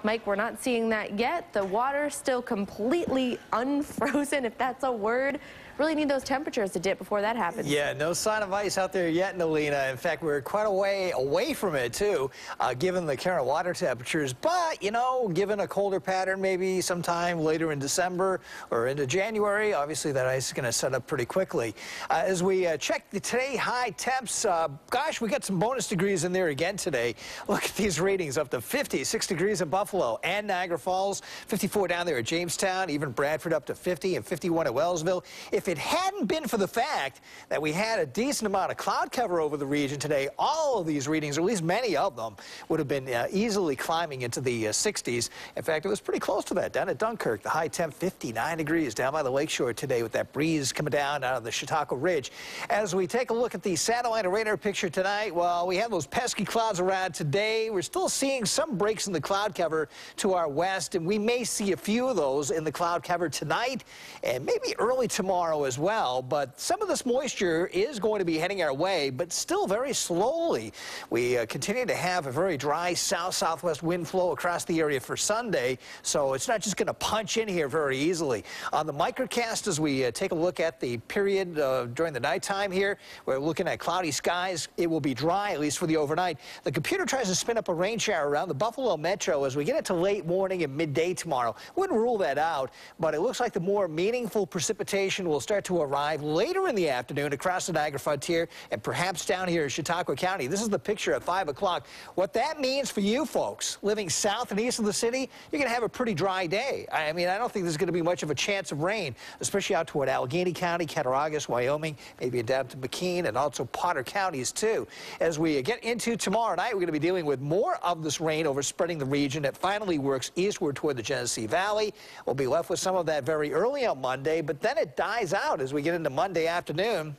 Mike, we're not seeing that yet. The water's still completely unfrozen, if that's a word. Really need those temperatures to dip before that happens. Yeah, no sign of ice out there yet, Nolina. In fact, we're quite a way away from it, too, given the current water temperatures. But, you know, given a colder pattern maybe sometime later in December or into January, obviously that ice is going to set up pretty quickly. As we check the today high temps, gosh, we got some bonus degrees in there again today. Look at these readings, up to 56 degrees in Buffalo and Niagara Falls, 54 down there at Jamestown, even Bradford up to 50 and 51 at Wellsville. If it hadn't been for the fact that we had a decent amount of cloud cover over the region today, all of these readings, or at least many of them, would have been easily climbing into the 60s. In fact, it was pretty close to that down at Dunkirk. The high temp 59 degrees down by the lakeshore today with that breeze coming down out of the Chautauqua Ridge. As we take a look at the satellite and radar picture tonight, well, we have those pesky clouds around today. We're still seeing some breaks in the cloud cover to our west, and we may see a few of those in the cloud cover tonight and maybe early tomorrow as well. But some of this moisture is going to be heading our way, but still very slowly. We continue to have a very dry south-southwest wind flow across the area for Sunday, so it's not just going to punch in here very easily. On the microcast, as we take a look at the period during the nighttime here, we're looking at cloudy skies. It will be dry, at least for the overnight. The computer tries to spin up a rain shower around the Buffalo Metro as we get into late morning and midday tomorrow. Wouldn't rule that out, but it looks like the more meaningful precipitation will start to arrive later in the afternoon across the Niagara frontier and perhaps down here in Chautauqua County. This is the picture at 5 o'clock. What that means for you folks living south and east of the city, you're going to have a pretty dry day. I mean, I don't think there's going to be much of a chance of rain, especially out toward Allegheny County, Cattaraugus, Wyoming, maybe down to McKean and also Potter counties too. As we get into tomorrow night, we're going to be dealing with more of this rain overspreading the region. It finally works eastward toward the Genesee Valley. We'll be left with some of that very early on Monday, but then it dies out as we get into Monday afternoon.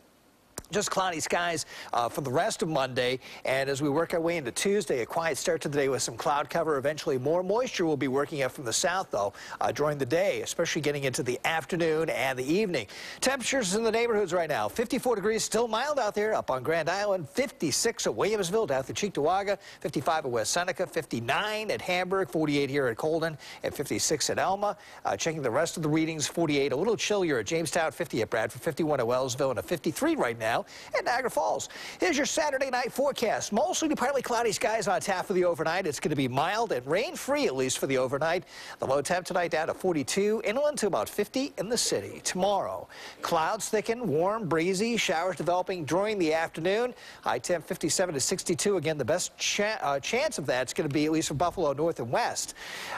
Just cloudy skies for the rest of Monday, and as we work our way into Tuesday, a quiet start to the day with some cloud cover. Eventually, more moisture will be working up from the south, though, during the day, especially getting into the afternoon and the evening. Temperatures in the neighborhoods right now, 54 degrees, still mild out there up on Grand Island, 56 at Williamsville, down to Cheektowaga, 55 at West Seneca, 59 at Hamburg, 48 here at Colden, and 56 at Elma. Checking the rest of the readings, 48, a little chillier at Jamestown, 50 at Bradford, 51 at Wellsville, and a 53 right now at Niagara Falls. Here's your Saturday night forecast. Mostly to partly cloudy skies on tap for the overnight. It's going to be mild and rain-free, at least for the overnight. The low temp tonight down to 42, inland to about 50 in the city. Tomorrow, clouds thicken, warm, breezy, showers developing during the afternoon. High temp 57 to 62. Again, the best chance of that's going to be at least for Buffalo north and west.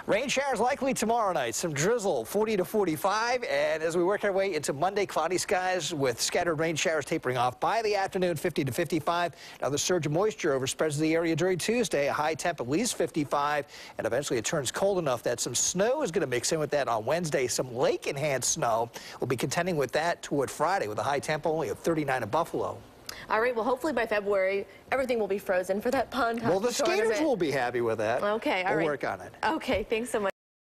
Rain showers likely tomorrow night. Some drizzle, 40 to 45. And as we work our way into Monday, cloudy skies with scattered rain showers tapering off by the afternoon, 50 to 55. Now the surge of moisture overspreads the area during Tuesday, a high temp at least 55, and eventually it turns cold enough that some snow is going to mix in with that on Wednesday. Some lake-enhanced snow. We'll be contending with that toward Friday with a high temp only of 39 at Buffalo. All right, well, hopefully by February, everything will be frozen for that pond hockey Well, the skaters will be happy with that. Okay, all right. We'll work on it. Okay, thanks so much.